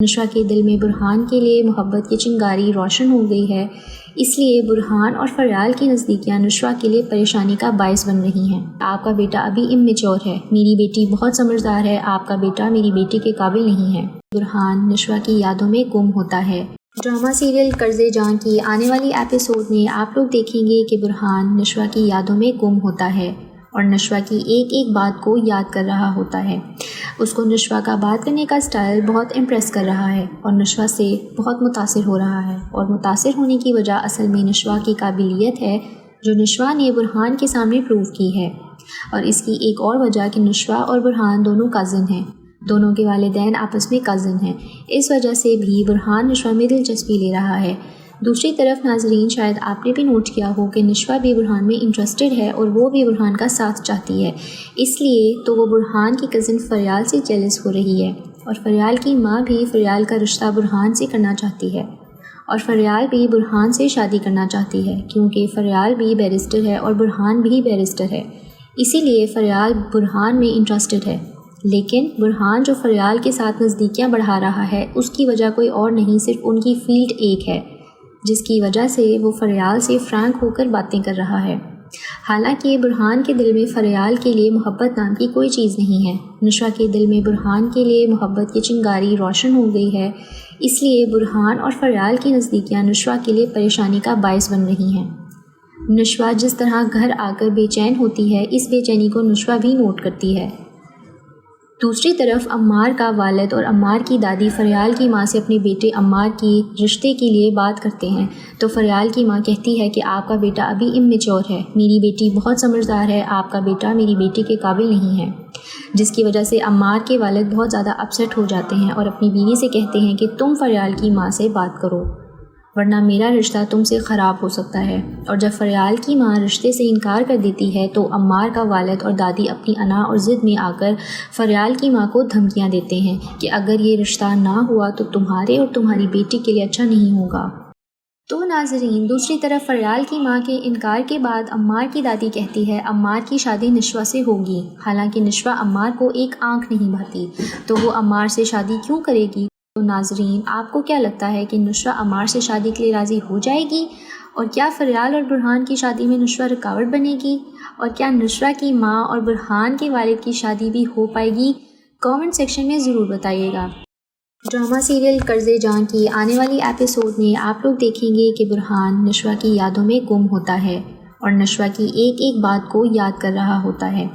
نشوہ کے دل میں برہان کے لیے محبت کی چنگاری روشن ہو گئی ہے، اس لیے برہان اور فریال کی نزدیکیاں نشوہ کے لیے پریشانی کا باعث بن رہی ہیں۔ آپ کا بیٹا ابھی امیچور ہے، میری بیٹی بہت سمجھدار ہے، آپ کا بیٹا میری بیٹی کے قابل نہیں ہے۔ برہان نشوہ کی یادوں میں گم ہوتا ہے۔ ڈرامہ سیریل قرض جاں کی آنے والی ایپیسوڈ میں آپ لوگ دیکھیں گے کہ برہان نشوہ کی یادوں میں گم ہوتا ہے اور نشوہ کی ایک ایک بات کو یاد کر رہا ہوتا ہے۔ اس کو نشوہ کا بات کرنے کا سٹائل بہت امپریس کر رہا ہے اور نشوہ سے بہت متاثر ہو رہا ہے، اور متاثر ہونے کی وجہ اصل میں نشوہ کی قابلیت ہے جو نشوہ نے برہان کے سامنے پروو کی ہے، اور اس کی ایک اور وجہ کہ نشوہ اور برہان دونوں کزن ہیں، دونوں کے والدین آپس میں کزن ہیں، اس وجہ سے بھی برہان نشوہ میں دلچسپی لے رہا ہے۔ دوسری طرف ناظرین، شاید آپ نے بھی نوٹ کیا ہو کہ نشوہ بھی برہان میں انٹرسٹڈ ہے اور وہ بھی برہان کا ساتھ چاہتی ہے، اس لیے تو وہ برہان کی کزن فریال سے جیلس ہو رہی ہے، اور فریال کی ماں بھی فریال کا رشتہ برہان سے کرنا چاہتی ہے، اور فریال بھی برہان سے شادی کرنا چاہتی ہے کیونکہ فریال بھی بیرسٹر ہے اور برہان بھی بیرسٹر ہے، اسی لیے فریال برہان میں انٹرسٹڈ ہے۔ لیکن برہان جو فریال کے ساتھ نزدیکیاں بڑھا رہا ہے، اس کی وجہ کوئی اور نہیں، صرف ان کی فیلڈ ایک ہے، جس کی وجہ سے وہ فریال سے فرینک ہو کر باتیں کر رہا ہے۔ حالانکہ برہان کے دل میں فریال کے لیے محبت نام کی کوئی چیز نہیں ہے۔ نشوہ کے دل میں برہان کے لیے محبت کی چنگاری روشن ہو گئی ہے، اس لیے برہان اور فریال کی نزدیکیاں نشوہ کے لیے پریشانی کا باعث بن رہی ہیں۔ نشوہ جس طرح گھر آ کر بے چین ہوتی ہے، اس بے چینی کو نشوہ بھی نوٹ کرتی ہے۔ دوسری طرف عمار کا والد اور عمار کی دادی فریال کی ماں سے اپنے بیٹے عمار کی رشتے کے لیے بات کرتے ہیں، تو فریال کی ماں کہتی ہے کہ آپ کا بیٹا ابھی امیچور ہے، میری بیٹی بہت سمجھدار ہے، آپ کا بیٹا میری بیٹی کے قابل نہیں ہے، جس کی وجہ سے عمار کے والد بہت زیادہ اپسیٹ ہو جاتے ہیں اور اپنی بیوی سے کہتے ہیں کہ تم فریال کی ماں سے بات کرو، ورنہ میرا رشتہ تم سے خراب ہو سکتا ہے۔ اور جب فریال کی ماں رشتے سے انکار کر دیتی ہے تو عمار کا والد اور دادی اپنی انا اور ضد میں آ کر فریال کی ماں کو دھمکیاں دیتے ہیں کہ اگر یہ رشتہ نہ ہوا تو تمہارے اور تمہاری بیٹی کے لیے اچھا نہیں ہوگا۔ تو ناظرین، دوسری طرف فریال کی ماں کے انکار کے بعد عمار کی دادی کہتی ہے عمار کی شادی نشوہ سے ہوگی، حالانکہ نشوہ عمار کو ایک آنکھ نہیں بھاتی، تو وہ عمار سے شادی کیوں کرے گی؟ تو ناظرین، آپ کو کیا لگتا ہے کہ نشوہ عمار سے شادی کے لیے راضی ہو جائے گی؟ اور کیا فریال اور برہان کی شادی میں نشوہ رکاوٹ بنے گی؟ اور کیا نشوہ کی ماں اور برہان کے والد کی شادی بھی ہو پائے گی؟ کامنٹ سیکشن میں ضرور بتائیے گا۔ ڈرامہ سیریل قرض جاں کی آنے والی ایپیسوڈ میں آپ لوگ دیکھیں گے کہ برہان نشوہ کی یادوں میں گم ہوتا ہے اور نشوہ کی ایک ایک بات کو یاد کر رہا ہوتا ہے۔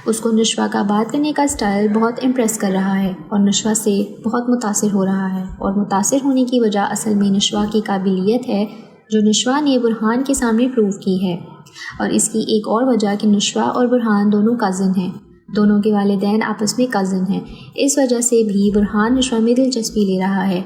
اس کو نشوہ کا بات کرنے کا سٹائل بہت امپریس کر رہا ہے اور نشوہ سے بہت متاثر ہو رہا ہے، اور متاثر ہونے کی وجہ اصل میں نشوہ کی قابلیت ہے جو نشوہ نے برہان کے سامنے پروو کی ہے، اور اس کی ایک اور وجہ کہ نشوہ اور برہان دونوں کزن ہیں، دونوں کے والدین آپس میں کزن ہیں، اس وجہ سے بھی برہان نشوہ میں دلچسپی لے رہا ہے۔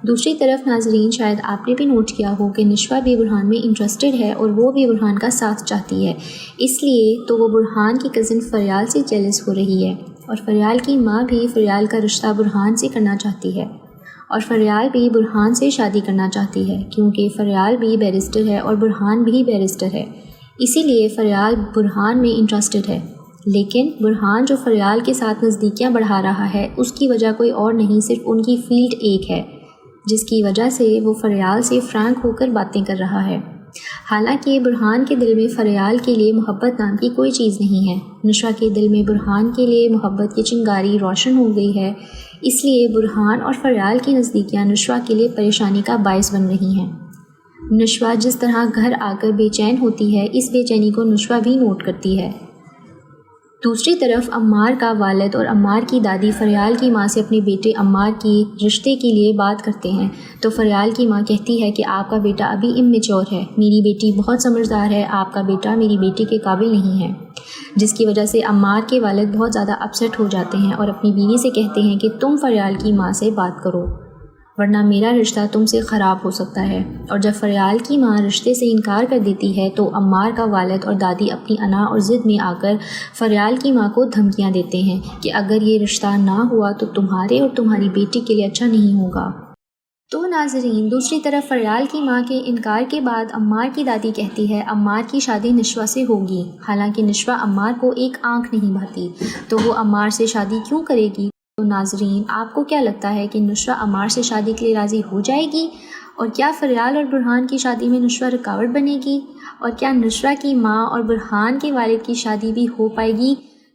دوسری طرف ناظرین، شاید آپ نے بھی نوٹ کیا ہو کہ نشوہ بھی برہان میں انٹرسٹڈ ہے اور وہ بھی برہان کا ساتھ چاہتی ہے، اس لیے تو وہ برہان کی کزن فریال سے جیلس ہو رہی ہے، اور فریال کی ماں بھی فریال کا رشتہ برہان سے کرنا چاہتی ہے، اور فریال بھی برہان سے شادی کرنا چاہتی ہے کیونکہ فریال بھی بیرسٹر ہے اور برہان بھی بیرسٹر ہے، اسی لیے فریال برہان میں انٹرسٹڈ ہے۔ لیکن برہان جو فریال کے ساتھ نزدیکیاں بڑھا رہا ہے، اس کی وجہ کوئی اور نہیں، صرف ان کی فیلڈ ایک ہے، جس کی وجہ سے وہ فریال سے فرینک ہو کر باتیں کر رہا ہے۔ حالانکہ برہان کے دل میں فریال کے لیے محبت نام کی کوئی چیز نہیں ہے۔ نشوہ کے دل میں برہان کے لیے محبت کی چنگاری روشن ہو گئی ہے، اس لیے برہان اور فریال کی نزدیکیاں نشوہ کے لیے پریشانی کا باعث بن رہی ہیں۔ نشوہ جس طرح گھر آ کر بے چین ہوتی ہے، اس بے چینی کو نشوہ بھی نوٹ کرتی ہے۔ دوسری طرف عمار کا والد اور عمار کی دادی فریال کی ماں سے اپنے بیٹے عمار کی رشتے کے لیے بات کرتے ہیں، تو فریال کی ماں کہتی ہے کہ آپ کا بیٹا ابھی امیچور ہے، میری بیٹی بہت سمجھدار ہے، آپ کا بیٹا میری بیٹی کے قابل نہیں ہے، جس کی وجہ سے عمار کے والد بہت زیادہ اپسیٹ ہو جاتے ہیں اور اپنی بیوی سے کہتے ہیں کہ تم فریال کی ماں سے بات کرو، ورنہ میرا رشتہ تم سے خراب ہو سکتا ہے۔ اور جب فریال کی ماں رشتے سے انکار کر دیتی ہے تو عمار کا والد اور دادی اپنی انا اور ضد میں آ کر فریال کی ماں کو دھمکیاں دیتے ہیں کہ اگر یہ رشتہ نہ ہوا تو تمہارے اور تمہاری بیٹی کے لیے اچھا نہیں ہوگا۔ تو ناظرین، دوسری طرف فریال کی ماں کے انکار کے بعد عمار کی دادی کہتی ہے عمار کی شادی نشوہ سے ہوگی، حالانکہ نشوہ عمار کو ایک آنکھ نہیں بھاتی، تو وہ عمار سے شادی کیوں کرے گی؟ تو ناظرین آپ کو کیا لگتا ہے کہ نشوہ عمار سے شادی کے لیے راضی ہو جائے گی؟ اور کیا فریال اور برہان کی شادی میں نشوہ رکاوٹ بنے گی؟ اور کیا نشوہ کی ماں اور برہان کے والد کی شادی بھی ہو پائے گی؟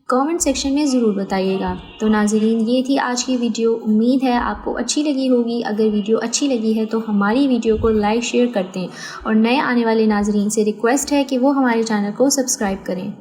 کامنٹ سیکشن میں ضرور بتائیے گا۔ تو ناظرین یہ تھی آج کی ویڈیو، امید ہے آپ کو اچھی لگی ہوگی۔ اگر ویڈیو اچھی لگی ہے تو ہماری ویڈیو کو لائک شیئر کر دیں، اور نئے آنے والے ناظرین سے ریکویسٹ ہے کہ وہ ہمارے چینل کو سبسکرائب کریں۔